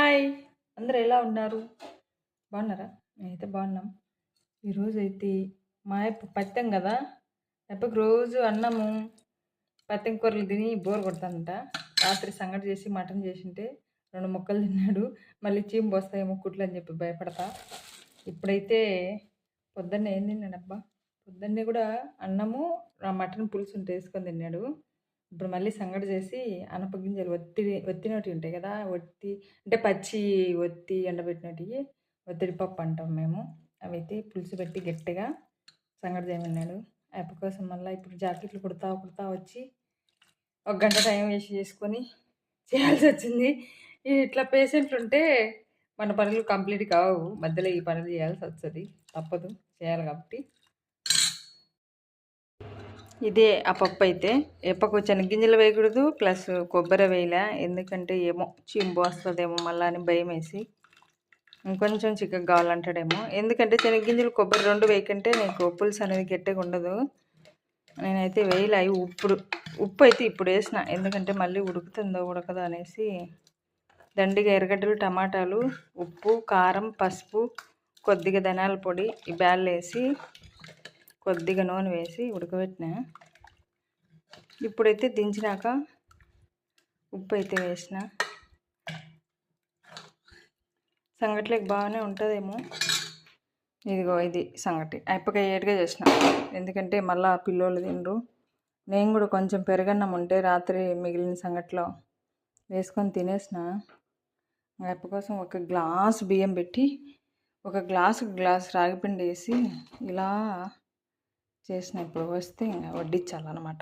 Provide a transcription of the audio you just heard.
Hi, అందరూ ఎలా ఉన్నారు? బాగున్నారా? మేమైతే బాగున్నాం. ఈరోజైతే మా అయ్యప్ప పత్యం కదా, అయ్యప్పకి రోజు అన్నము పత్యం కూరలు తిని బోర్ కొడుతుందంట. రాత్రి సంగటి చేసి మటన్ చేసింటే 2 ముక్కలు తిన్నాడు. మళ్ళీ చీము పోస్తాయేమో కుట్లు అని చెప్పి భయపడతా. ఇప్పుడైతే పొద్దున్నే ఏం తిన్నాడబ్బా, పొద్దున్నే కూడా అన్నము మటన్ పులుసు ఉంటే వేసుకొని తిన్నాడు. ఇప్పుడు మళ్ళీ సంగటి చేసి అనపగింజలు ఒత్తినటివి ఉంటాయి కదా, అంటే పచ్చి ఒత్తి ఎండబెట్టినటివి ఒత్తిడి పప్పు అంటాం మేము. అవి అయితే పులుసు పెట్టి గట్టిగా సంగటి చేయమన్నాడు. అప్ప కోసం మళ్ళీ ఇప్పుడు జాకెట్లు కుడతా వచ్చి 1 గంట టైం వేస్ట్ చేసుకొని చేయాల్సి వచ్చింది. ఇట్లా పేషెంట్లు ఉంటే మన పనులు కంప్లీట్ కావు, మధ్యలో ఈ పనులు చేయాల్సి వస్తుంది, తప్పదు, చేయాలి కాబట్టి. ఇదే ఆ పప్పు అయితే ఎప్పకు శనగింజలు వేయకూడదు, ప్లస్ కొబ్బరి వేయలే, ఎందుకంటే ఏమో చింపు వస్తుందేమో మళ్ళీ అని భయం వేసి. ఇంకొంచెం చిక్కగా కావాలంటాడేమో, ఎందుకంటే శనగింజలు కొబ్బరి 2 వేయకంటే నీకు పులుసు అనేది గట్టిగా ఉండదు. నేనైతే వేయలే. ఉప్పు అయితే ఇప్పుడు వేసిన, ఎందుకంటే మళ్ళీ ఉడుకుతుందో ఉడకదో అనేసి. దండిగా ఎర్రగడ్డలు, టమాటాలు, ఉప్పు, కారం, పసుపు, కొద్దిగా ధనియాల పొడి ఈ బ్యాళ్ళు వేసి కొద్దిగా నూనె వేసి ఉడకబెట్టిన. ఇప్పుడైతే దించినాక ఉప్పు అయితే వేసిన. సంగట్లేకి బాగానే ఉంటుందేమో. ఇదిగో ఇది సంగటి అయిపోయి ఏడుగా చేసిన, ఎందుకంటే మళ్ళీ పిల్లోళ్ళు తినరు. నేను కూడా కొంచెం పెరగన్నం ఉంటే రాత్రి మిగిలిన సంగట్లో వేసుకొని తినేసిన. అప్ప కోసం 1 గ్లాసు బియ్యం పెట్టి 1 గ్లాసు రాగిపిండి వేసి ఇలా చేసిన. ఇప్పుడు వస్తే ఇంకా వడ్డించాలన్నమాట.